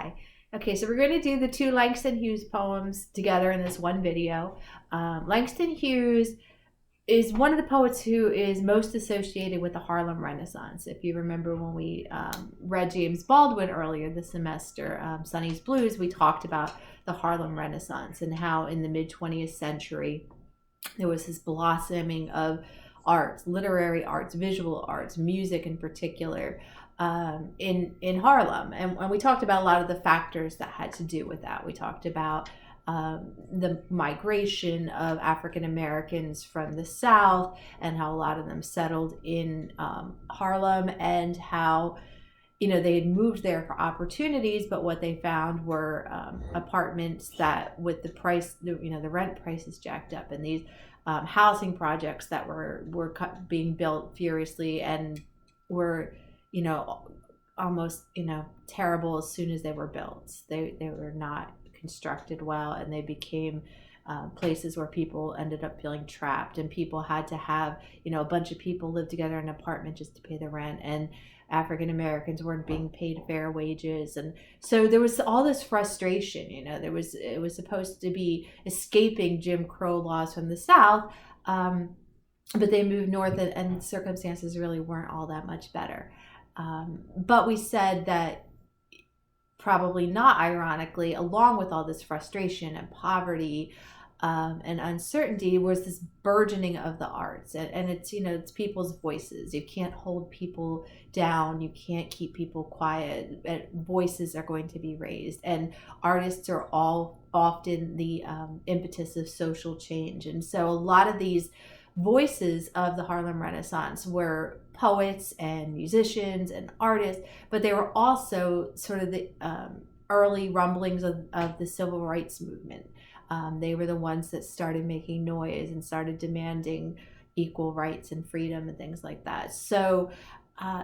Hi. Okay, so we're going to do the two Langston Hughes poems together in this one video. Langston Hughes is one of the poets who is most associated with the Harlem Renaissance. If you remember when we read James Baldwin earlier this semester, Sonny's Blues, we talked about the Harlem Renaissance and how in the mid 20th century there was this blossoming of arts, literary arts, visual arts, music in particular, in Harlem. And we talked about a lot of the factors that had to do with that. We talked about the migration of African Americans from the South and how a lot of them settled in Harlem, and how they had moved there for opportunities, but what they found were apartments that, with the price, the rent prices jacked up, and these housing projects that were being built furiously and were almost terrible as soon as they were built. They were not constructed well, and they became places where people ended up feeling trapped, and people had to have a bunch of people live together in an apartment just to pay the rent, and African Americans weren't being paid fair wages. And so there was all this frustration. It was supposed to be escaping Jim Crow laws from the South, but they moved north, and circumstances really weren't all that much better. But we said that, probably not ironically, along with all this frustration and poverty and uncertainty, was this burgeoning of the arts. And it's it's people's voices. You can't hold people down. You can't keep people quiet. Voices are going to be raised, and artists are all often the impetus of social change. And so a lot of these voices of the Harlem Renaissance were poets and musicians and artists, but they were also sort of the early rumblings of the civil rights movement. They were the ones that started making noise and started demanding equal rights and freedom and things like that. So,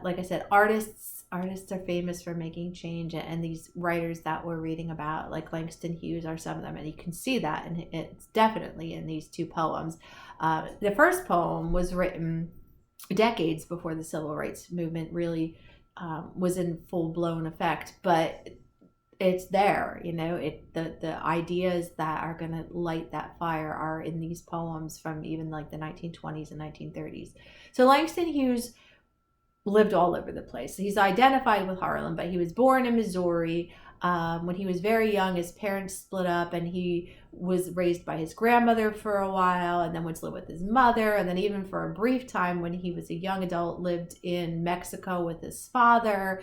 like I said, artists are famous for making change, and these writers that we're reading about, like Langston Hughes, are some of them, and you can see that, and it's definitely in these two poems. The first poem was written decades before the civil rights movement really was in full-blown effect, but it's there. The ideas that are going to light that fire are in these poems from even like the 1920s and 1930s. So Langston Hughes lived all over the place. He's identified with Harlem, but he was born in Missouri. When he was very young, his parents split up, and he was raised by his grandmother for a while, and then went to live with his mother, and then even for a brief time when he was a young adult, lived in Mexico with his father.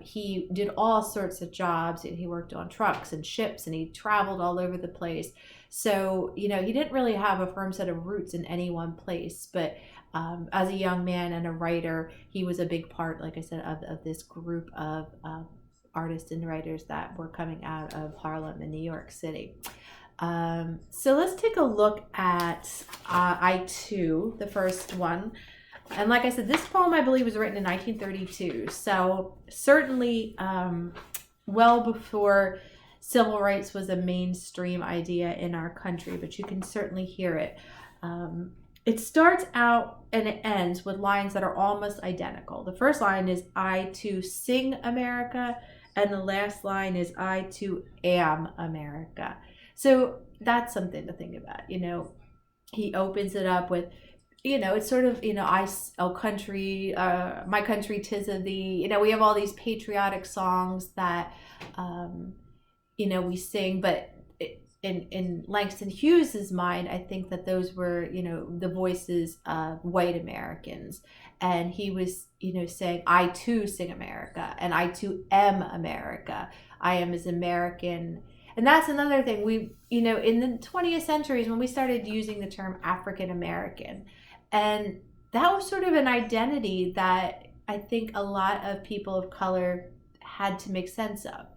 He did all sorts of jobs. He worked on trucks and ships, and he traveled all over the place. So, he didn't really have a firm set of roots in any one place, but as a young man and a writer, he was a big part, like I said, of this group of artists and writers that were coming out of Harlem in New York City. So let's take a look at I Too, the first one. And like I said, this poem, I believe, was written in 1932. So certainly well before civil rights was a mainstream idea in our country, but you can certainly hear it. It starts out and it ends with lines that are almost identical. The first line is, "I too sing America," and the last line is, "I too am America." So that's something to think about. He opens it up with, it's sort of, oh country, my country, 'tis of thee. We have all these patriotic songs that, we sing, but in Langston Hughes's mind, I think that those were, the voices of white Americans. And he was, saying, "I too sing America, and I too am America. I am as American." And that's another thing. We, in the 20th centuries, when we started using the term African American, and that was sort of an identity that I think a lot of people of color had to make sense of,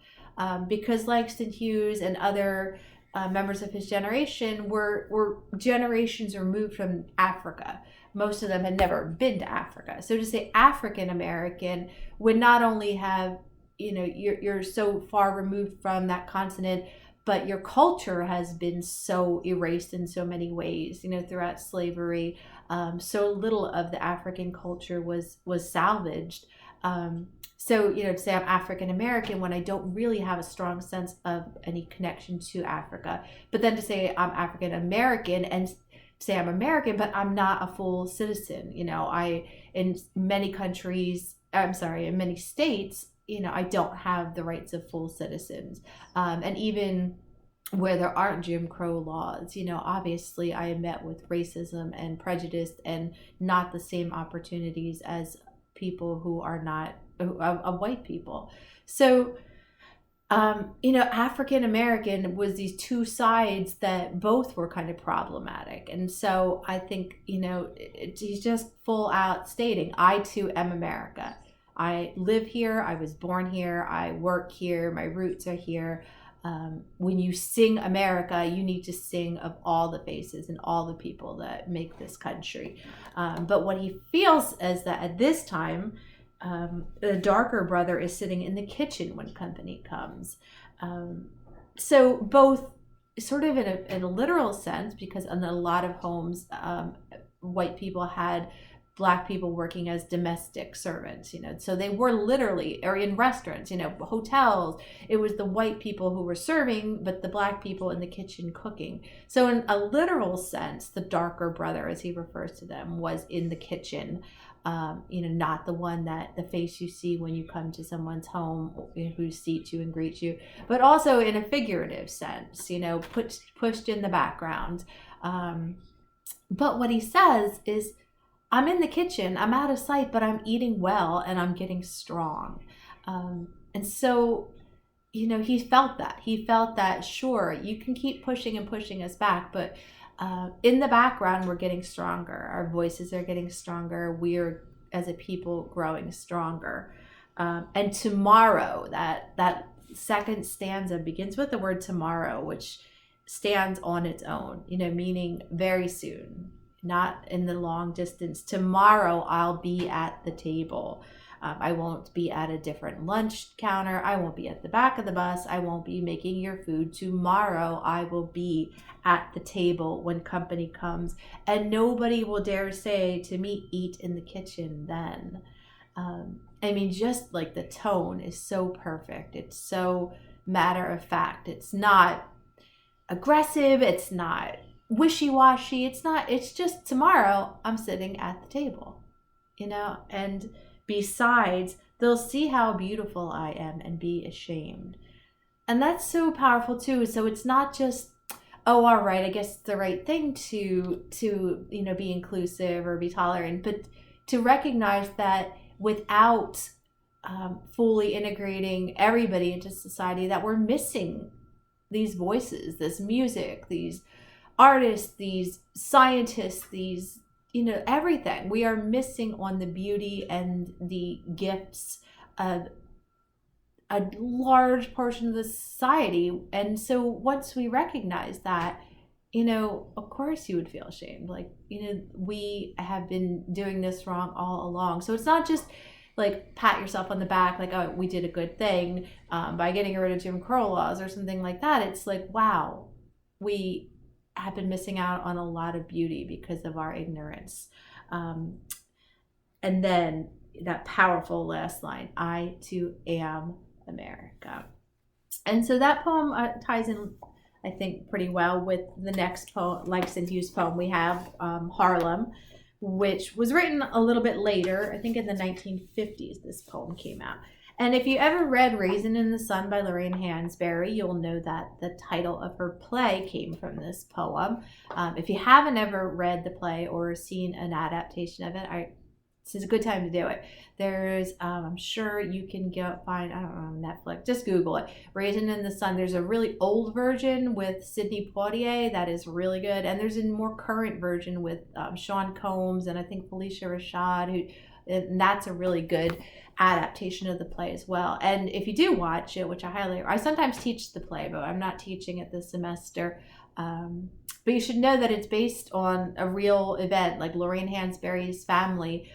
because Langston Hughes and other members of his generation were generations removed from Africa. Most of them had never been to Africa. So to say African American would not only have, you're so far removed from that continent, but your culture has been so erased in so many ways, throughout slavery. So little of the African culture was salvaged. So, to say I'm African American when I don't really have a strong sense of any connection to Africa, but then to say I'm African American and say I'm American, but I'm not a full citizen. In many countries, I'm sorry, in many states, I don't have the rights of full citizens. And even where there aren't Jim Crow laws, obviously I am met with racism and prejudice and not the same opportunities as people who are not white people. So, African American was these two sides that both were kind of problematic. And so I think, he's just full out stating, I too am America. I live here. I was born here. I work here. My roots are here. When you sing America, you need to sing of all the faces and all the people that make this country. But what he feels is that at this time, the darker brother is sitting in the kitchen when company comes. So both sort of in a literal sense, because in a lot of homes, white people had Black people working as domestic servants, so they were literally, or in restaurants, hotels, it was the white people who were serving, but the Black people in the kitchen cooking. So in a literal sense, the darker brother, as he refers to them, was in the kitchen, not the one that the face you see when you come to someone's home who seats you and greets you, but also in a figurative sense, pushed in the background. But what he says is, I'm in the kitchen, I'm out of sight, but I'm eating well and I'm getting strong. And so, he felt that. He felt that, sure, you can keep pushing and pushing us back, but in the background, we're getting stronger. Our voices are getting stronger. We're, as a people, growing stronger. And tomorrow, that second stanza begins with the word tomorrow, which stands on its own, meaning very soon. Not in the long distance. Tomorrow I'll be at the table. I won't be at a different lunch counter. I won't be at the back of the bus. I won't be making your food. Tomorrow I will be at the table when company comes. And nobody will dare say to me, eat in the kitchen then. Just like the tone is so perfect. It's so matter of fact. It's not aggressive. It's not wishy-washy. It's just tomorrow I'm sitting at the table, and besides, they'll see how beautiful I am and be ashamed. And that's so powerful too. So it's not just, oh, all right, I guess it's the right thing to be inclusive or be tolerant, but to recognize that without fully integrating everybody into society, that we're missing these voices, this music, these artists, these scientists, these, everything. We are missing on the beauty and the gifts of a large portion of the society. And so once we recognize that, of course you would feel ashamed. Like, we have been doing this wrong all along. So it's not just like pat yourself on the back, like, oh, we did a good thing by getting rid of Jim Crow laws or something like that. It's like, wow, we have been missing out on a lot of beauty because of our ignorance. And then that powerful last line, I too am America. And so that poem ties in, I think, pretty well with the next poem, Langston Hughes poem we have, Harlem, which was written a little bit later. I think in the 1950s this poem came out. And if you ever read Raisin in the Sun by Lorraine Hansberry, you'll know that the title of her play came from this poem. If you haven't ever read the play or seen an adaptation of it, this is a good time to do it. There's, I'm sure you can go find, I don't know, Netflix, just Google it. Raisin in the Sun. There's a really old version with Sidney Poitier that is really good. And there's a more current version with Sean Combs and I think Felicia Rashad, and that's a really good adaptation of the play as well. And if you do watch it, which I sometimes teach the play, but I'm not teaching it this semester. But you should know that it's based on a real event. Like Lorraine Hansberry's family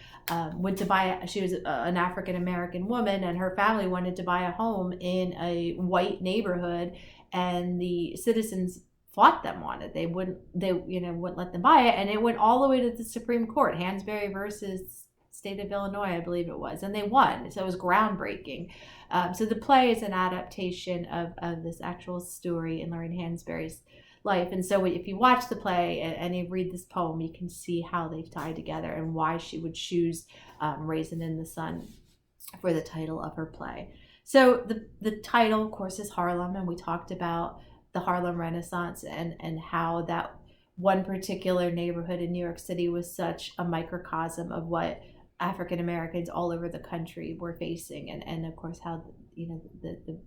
went to she was an African-American woman, and her family wanted to buy a home in a white neighborhood, and the citizens fought them on it. They wouldn't let them buy it, and it went all the way to the Supreme Court. Hansberry versus state of Illinois, I believe it was, and they won. So it was groundbreaking. So the play is an adaptation of this actual story in Lorraine Hansberry's life. And so if you watch the play and you read this poem, you can see how they've tied together and why she would choose Raisin in the Sun for the title of her play. So the title, of course, is Harlem, and we talked about the Harlem Renaissance and how that one particular neighborhood in New York City was such a microcosm of what African Americans all over the country were facing, and of course how the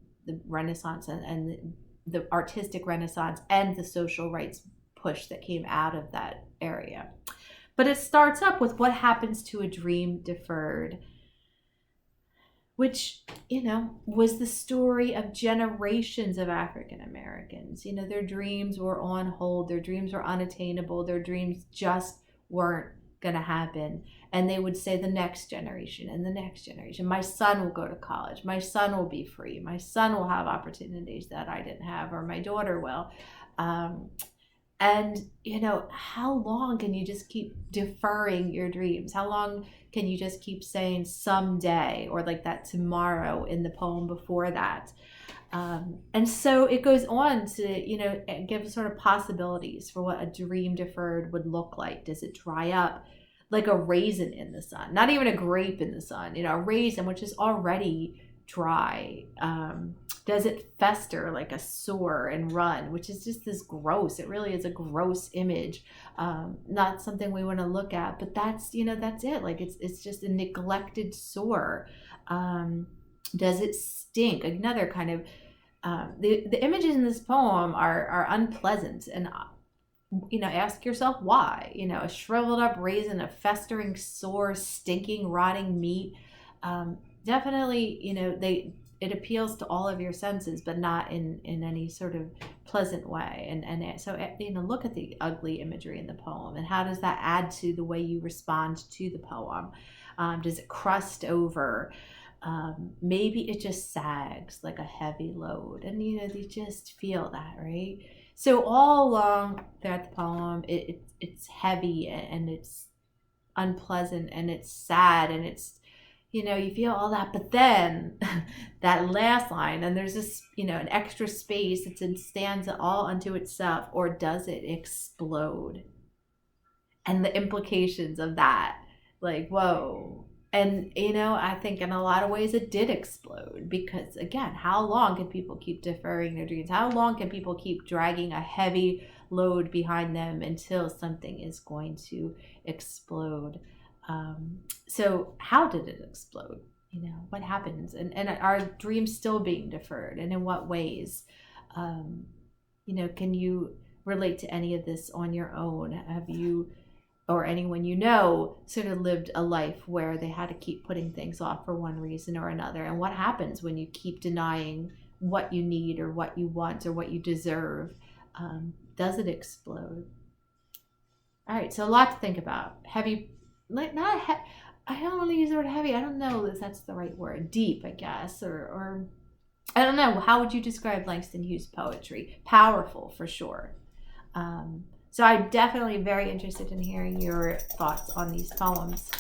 Renaissance and the artistic Renaissance and the social rights push that came out of that area. But it starts up with what happens to a dream deferred, which, was the story of generations of African Americans. Their dreams were on hold, their dreams were unattainable, their dreams just weren't going to happen. And they would say the next generation and the next generation, my son will go to college, my son will be free, my son will have opportunities that I didn't have, or my daughter will. And, how long can you just keep deferring your dreams? How long can you just keep saying someday, or like that tomorrow in the poem before that? And so it goes on to, give sort of possibilities for what a dream deferred would look like. Does it dry up like a raisin in the sun? Not even a grape in the sun, a raisin, which is already dry. Does it fester like a sore and run, which is just this gross, it really is a gross image. Not something we want to look at, but that's it. Like it's just a neglected sore. Does it stink? Another kind of, the images in this poem are unpleasant, and ask yourself why. A shriveled up raisin, a festering sore, stinking, rotting meat. Definitely, it appeals to all of your senses, but not in any sort of pleasant way. And so, look at the ugly imagery in the poem, and how does that add to the way you respond to the poem? Does it crust over? Maybe it just sags like a heavy load, and you just feel that, right? So all along throughout the poem, it's heavy, and it's unpleasant, and it's sad, and it's, you feel all that. But then that last line, and there's this, an extra space that's in stanza all unto itself, or does it explode? And the implications of that, like, whoa. And, I think in a lot of ways it did explode, because again, how long can people keep deferring their dreams? How long can people keep dragging a heavy load behind them until something is going to explode? So how did it explode? What happens? And are dreams still being deferred? And in what ways? Can you relate to any of this on your own? Have you, or anyone sort of lived a life where they had to keep putting things off for one reason or another? And what happens when you keep denying what you need or what you want or what you deserve? Does it explode? All right, so a lot to think about. Heavy, I don't want to use the word heavy. I don't know if that's the right word. Deep, I guess, or I don't know. How would you describe Langston Hughes' poetry? Powerful, for sure. So I'm definitely very interested in hearing your thoughts on these poems.